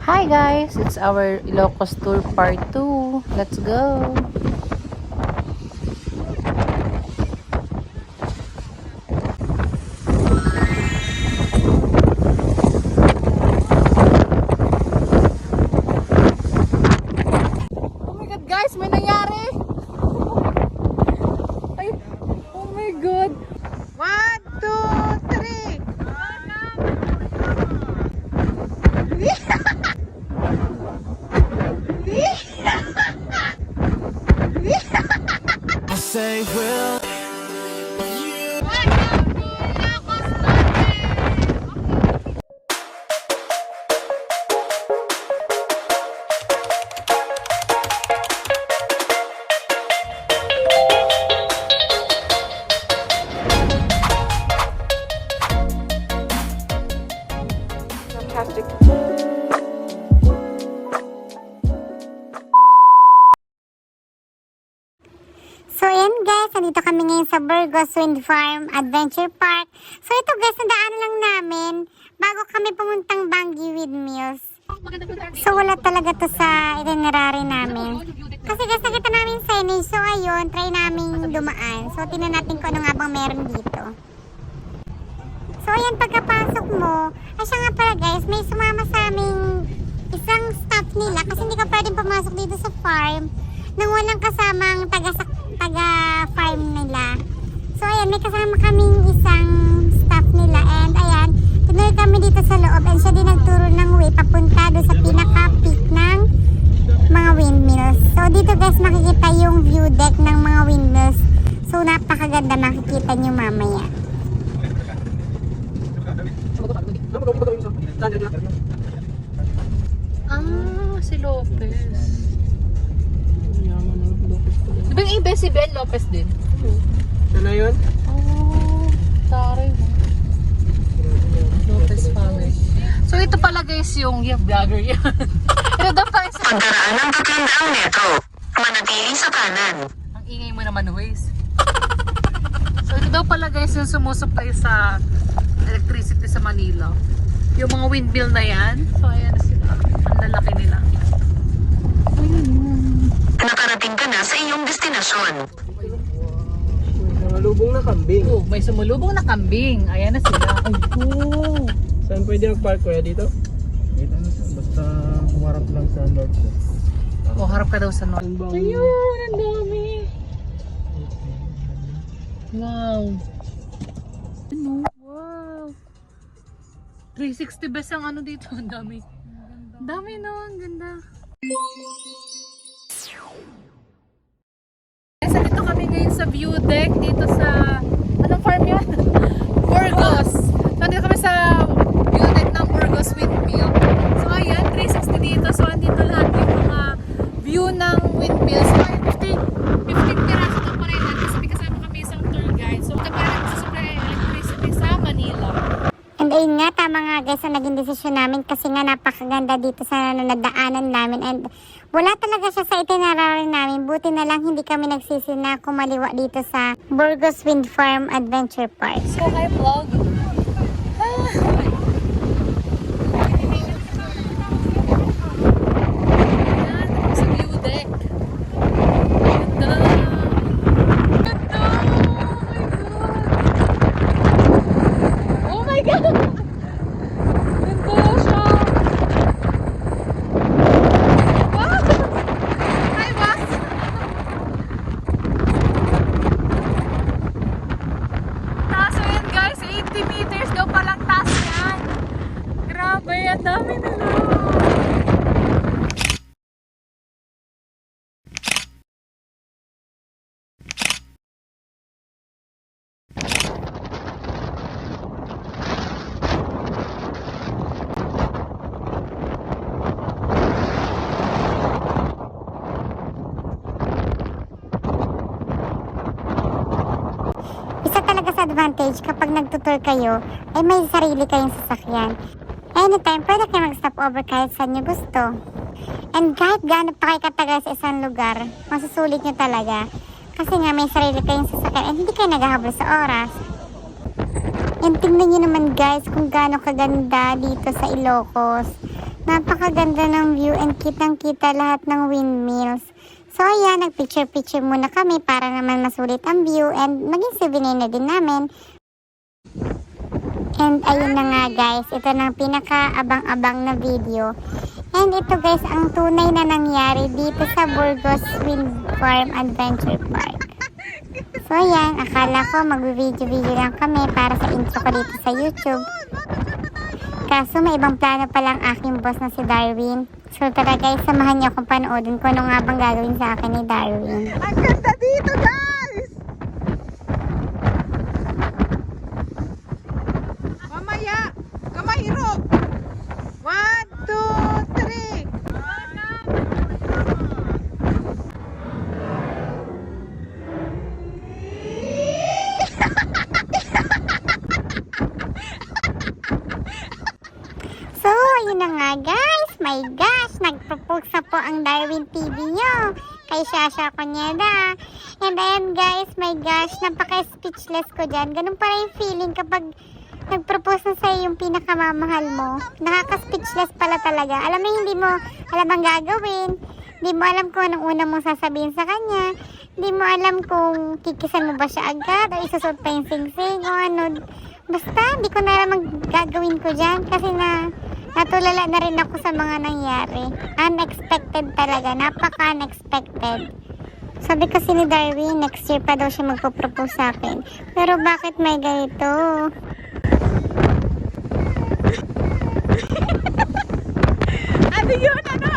Hi guys, it's our Ilocos Tour Part 2. Let's go! Oh my God guys, may nangyari! Ay, oh my God! 1, 2, 3! I say will Fantastic. So ayan guys, nandito kami ngayon sa Burgos Wind Farm Adventure Park. So ito guys, nadaan lang namin bago kami pumuntang Baguio Windmills. So wala talaga to sa itinerary namin. Kasi guys, nakita namin signage. So ayun, try namin dumaan. So tingnan natin kung ano nga bang meron dito. So ayan, pagkapasok mo, ay siya nga pala guys, may sumama sa aming isang staff nila. Kasi hindi ka pwedeng pumasok dito sa farm nang walang kasamang taga-farm nila. So ayan, may kasama kaming isang staff nila and ayan, tuloy kami dito sa loob and siya din nagturo ng way papunta doon sa pinaka-peak ng mga windmills. So dito guys, makikita yung view deck ng mga windmills. So napakaganda, makikita nyo mamaya. Ah, si Lopez. Di ba yung iba si Ben Lopez din? Ano yun? Oh, taray mo. Lopez family. So ito pala guys yung vlogger yan. Ito daw pa isa. Pagdaraan ng kagandaang metro. Manatili sa kanan. Ang ingay mo naman, Waze. So ito daw pala guys yung sumusupply sa electricity sa Manila. Yung mga windmill na yan. So ayan sila. Ang lalaki nila. Nakarating ka na sa iyong destinasyon. Nakalubong na kambing. Oh, may sumulubong na kambing. Ayan na sila. Ay, oh. Saan pwede mag-park kuya dito? Dito na siya, basta humarap lang sa north. Oh, harap ka daw sa north. Ayun, ang dami. Wow. Ano? Wow. 360 best ang ano dito. Ang dami. Ang dami no, ang ganda. Guys, dito kami ngayon sa view deck dito sa anong farm yun? Burgos. So dito kami sa view deck ng Burgos Windmill. So ayan, 360 dito. So andito lahat yung mga view ng windmill. So ay 15 piraso ito pa rin natin. So kasama kami isang tour guide. So ito pa rin nagsusupply ng electricity sa Manila. And ayun nga, tama nga guys ang naging desisyon namin kasi nga napakaganda dito sa nadaanan namin and wala talaga siya sa itinerary namin. Buti na lang hindi kami nagsisi na kumaliwa dito sa Burgos Wind Farm Adventure Park. So hi vlog. Ayan, sa view deck. Ganda. Ganda. Oh my God. Ganda siya. Wow. Hi boss. Taas yan guys, 80 meters daw palang taas yan. Grabe, ang dami nila. Isa talaga sa advantage kapag nagtutour kayo ay may sarili kayong sasakyan. Anytime, pwede kayo mag-stop over kahit saan nyo gusto. And kahit gaano pa kayo katagal sa isang lugar, masusulit nyo talaga. Kasi nga may sarili kayong sasakyan and hindi kayo naghahabol sa oras. And tingnan nyo naman guys kung gaano kaganda dito sa Ilocos. Napakaganda ng view and kitang-kita lahat ng windmills. So ayan, nagpicture-picture muna kami para naman masulit ang view and maging souvenir na din namin. And ayun na nga guys, ito na ang pinaka-abang-abang na video. And ito guys, ang tunay na nangyari dito sa Burgos Wind Farm Adventure Park. So ayan, akala ko mag-video-video lang kami para sa intro ko dito sa YouTube. Kaso may ibang plano pa lang aking boss na si Darwin. So tara guys, samahan niyo akong panoodin kung ano nga bang gagawin sa akin ni Darwin. Ang ganda dito, guys! Mamaya, kamahiro! 1, 2, 3! So, ayun na nga guys. My gosh, nag-propose na po ang Darwin TV nyo kay Shasha Cuneda. And ayan guys, my gosh, napaka-speechless ko dyan. Ganun pa rin yung feeling kapag nag-propose na sa'yo yung pinakamamahal mo. Nakaka-speechless pala talaga. Alam mo, hindi mo alam ang gagawin. Hindi mo alam kung anong una mong sasabihin sa kanya. Hindi mo alam kung kikisan mo ba siya agad o isusot pa yung sing-sing o ano. Basta, hindi ko na alam ang gagawin ko dyan kasi natulala na rin ako sa mga nangyari. Unexpected talaga. Napaka-unexpected. Sabi kasi ni Darwin, next year pa daw siya magpo-propose sa akin. Pero bakit may ganito? Ano yun? Ano?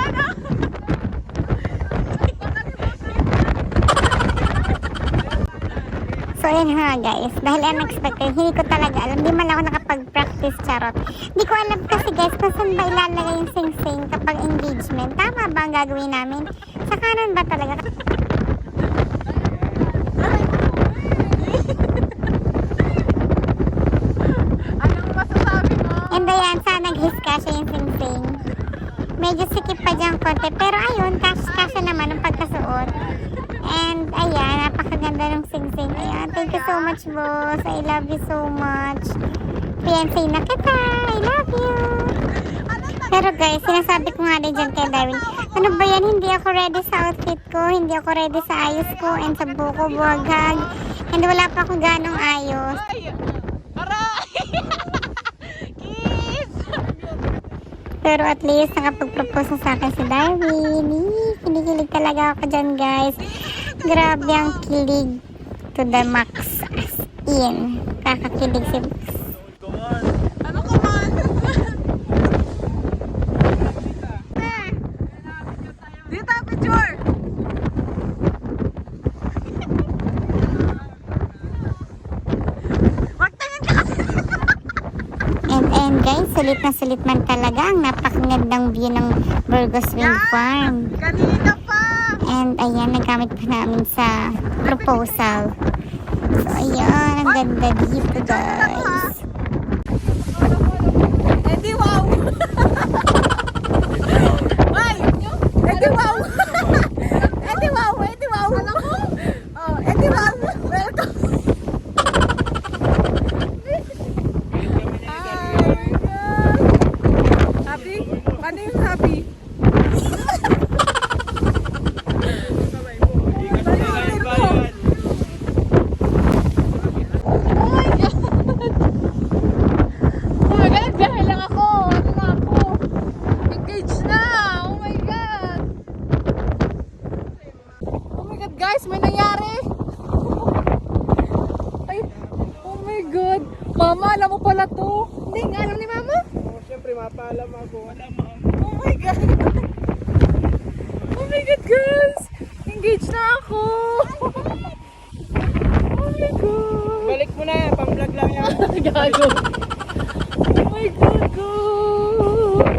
So yun nga guys, dahil unexpected, hindi ko talaga alam, hindi man ako nakapag-practice charot. Hindi ko alam kasi guys kung saan ba ilalagay yung sing-sing kapag engagement. Tama ba ang gagawin namin? Sa kanan ba talaga? Anong masasabi mo? And ayan, sana nag-his kasha yung sing-sing. Medyo sikip pa dyan konti, pero ayun, kasha naman ang pagkasuot. And ayan, napakaganda ng sing-sing. Ayan, thank you so much boss. I love you so much. Fiancé na kita. I love you. Pero guys, sinasabi ko nga din dyan kay Darwin, ano ba yan? Hindi ako ready sa outfit ko. Hindi ako ready sa ayos ko. And sa buko, buwaghag. And wala pa ako ganong ayos. Ay! Aray! Kiss! Pero at least nakapag-propose na sa akin si Darwin. Kinikilig talaga ako dyan guys. Grabe ang kilig to the max. As in. Kakakilig si boss. Ano ka man? Dito, picture! Magtingin ka kasi! And guys, sulit na sulit man talaga ang napakagandang view ng Burgos Wind Farm. Kanina pa! And ayan, nagamit pa namin sa proposal. So ayan, ang ganda dito guys. Eddie, wow! Ay! Eddie, wow! Eddie, wow! Eddie, wow! Alam mo? Oh, Eddie, wow! Welcome! Happy? Paano yung happy? Oh my God, biyahe lang ako. Ano na ako? Engaged na. Oh my God. Oh my God, guys, may nangyari. Ay, oh my God. Mama, alam mo pala to. Hindi nga alam ni Mama. Oh, siyempre, mapaalam ako. Oh my God. Oh my God, guys. Engaged na ako. Oh my God. Balik mo na, pang-vlog lang yan. Gago. Oh my God, God.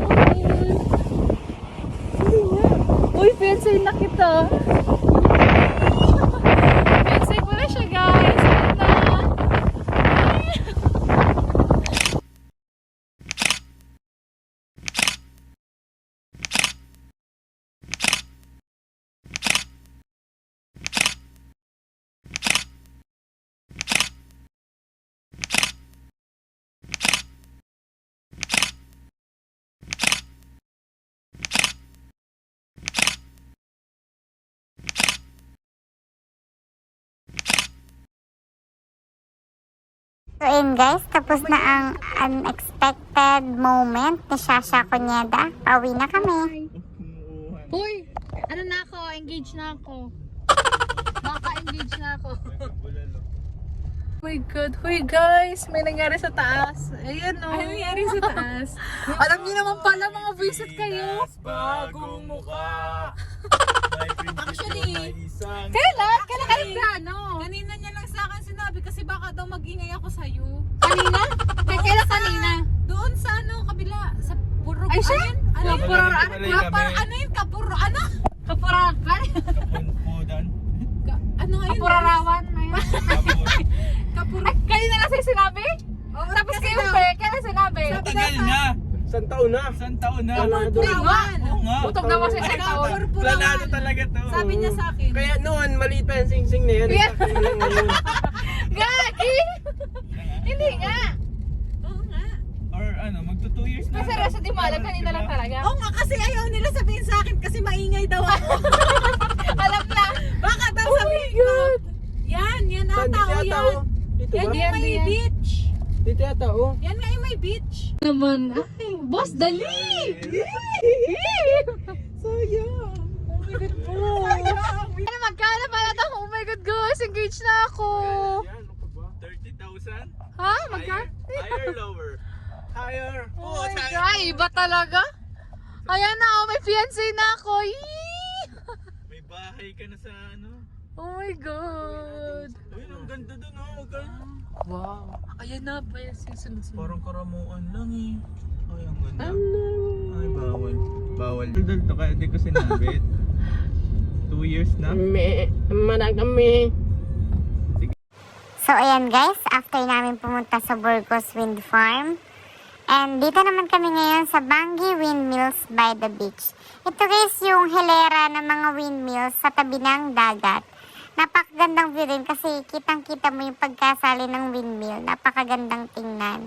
Hindi nga. Uy, pencil na kita. So ayun guys, tapos na ang unexpected moment ni Shasha Cuneda. Pauwi na kami. Hoy, ano na ako? Engage na ako. Maka-engage na ako. Oh my God. Hoy guys, may nangyari sa taas. Ayan o. Ano nangyari sa taas? Alam niyo naman pala mga visit kayo. Bagong mukha. Actually, kailan? Kailan kayo plano? Kanina niya lang sa akin sinabi kasi baka daw mag-ingay ako sa'yo. Kanina? Kailan kanina? Doon sa ano, kabila. Sa Puro. Ay siya? Ano yun? Puro, ano yun? Kapuro, ano? Kapurakan? Kapunpudan. Ano nga yun? Kapurarawan. Kapuro. Ay, kanina lang sa'yo sinabi? Tapos kayo pa, kailan sinabi? Tagal na. Isang taon na. Isang taon na. Planado. Hindi nga. Oo nga. Putok na kasi sa taon. Planado talaga to. Sabi niya sa akin. Kaya noon, maliit pa yung sing-sing na yan. Yeah. Sakto na lang ngayon. Gagi! Hindi nga. Oo nga. Or ano, magto 2 years na. Kasi rasa di malam, kanina lang talaga. Oo nga, kasi ayaw nila sabihin sa akin kasi maingay daw ako. Alam na. Baka daw Oh my sabihin ko. God. Yan Saan? ata Dito o yata, yan. oh. Dito Yan ba? yung may Yan. beach. Dito yata, oh. Yan nga yung may beach. Naman. Ay, boss, dali! Sayang. Oh my God po. Ano, magkano pala ito? Oh my God, guys, engaged na ako. Yan, ano pa ba? 30,000? Ha? Magkano? Higher, lower? Higher. Oh my God, iba talaga. Ayan na, oh, may fiancé na ako. Yee! May bahay ka na sa ano? Oh my God. Ayun, ang ganda dun, oh. Magkano? Wow. Ayan na, ba yung susunod-sunod. Parang karamuan lang eh. Ay, ang ganda. Ay, bawal. Bawal. Daldal to, kaya di ko sinabit. 2 years na. Managami. So ayan guys, after namin pumunta sa Burgos Wind Farm. And dito naman kami ngayon sa Bangi Windmills by the beach. Ito guys yung hilera ng mga windmills sa tabi ng dagat. Napakagandang view din kasi kitang-kita mo yung pagkasali ng windmill. Napakagandang tingnan.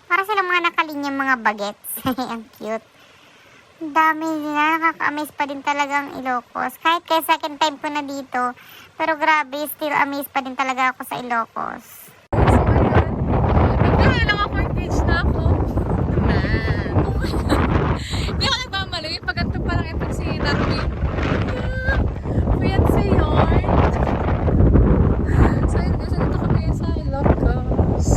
Para silang mga nakalinyang mga bagets. Ang cute. Ang dami nila. Nakaka-amaze pa din talagang Ilocos. Kahit kaya second time ko na dito. Pero grabe, still amazed pa din talaga ako sa Ilocos. Kaya lang ako, engaged na ako. Man. Hindi ako nagmamali. Pagkanto pa lang ito si Darwin. Fiancé yun. So yun guys, nandito kami sa Ilocos.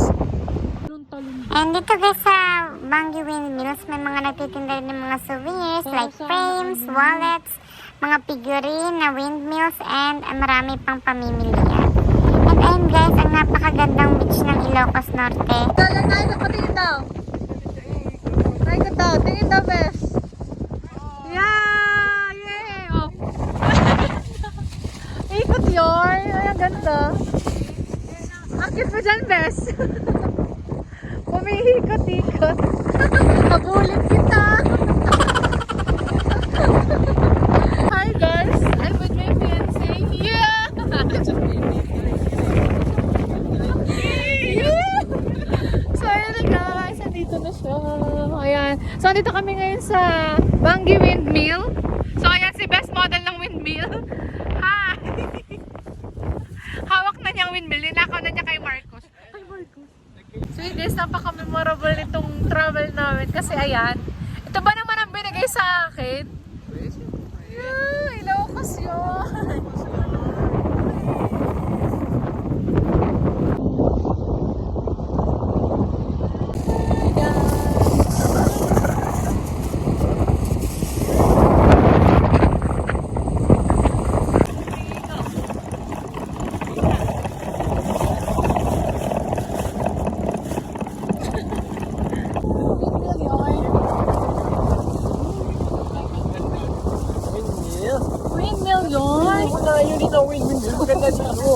And dito guys sa Bangi Windmills, may mga nagtitinda rin ng mga souvenirs like frames, wallets, mga figurine na windmills, and marami pang pamimilian. And ayun guys, ang napakagandang beach ng Ilocos Norte. Kaya nga ito, patingin daw. Tingin daw, tingin daw, bes. Yeah! Yay! Oh. Ikot yun. Ay, ang ganda. Ang cute mo dyan, bes. Pumihikot-ikot. Habulin kita. Hi guys, I'm with my fiancé. Yeah! Yeah! So ayun na guys, andito na siya. Ayan. So andito kami ngayon sa Bangi Windmill. So ayan si best model ng windmill. Hi! Hawak na niya ang windmill. Ninakaw na niya kay Marcos. Ay, Marcos. So yun guys, napaka-memorable itong travel namin. Kasi ayan, ito ba naman ang binigay sa akin? Yeah, Ilocos yun. Windmill yun. Wala yun dito, windmill. Maganda dito.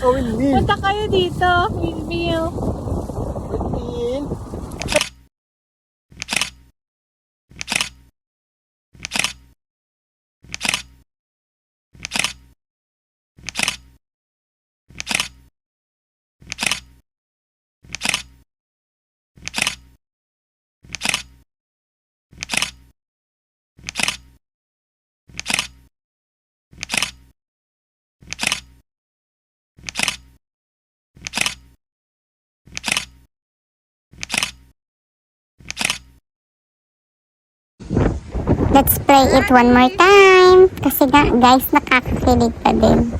Oh, windmill. Punta kayo dito, windmill. Windmill. Let's play it one more time. Kasi guys, nakakakilig pa din.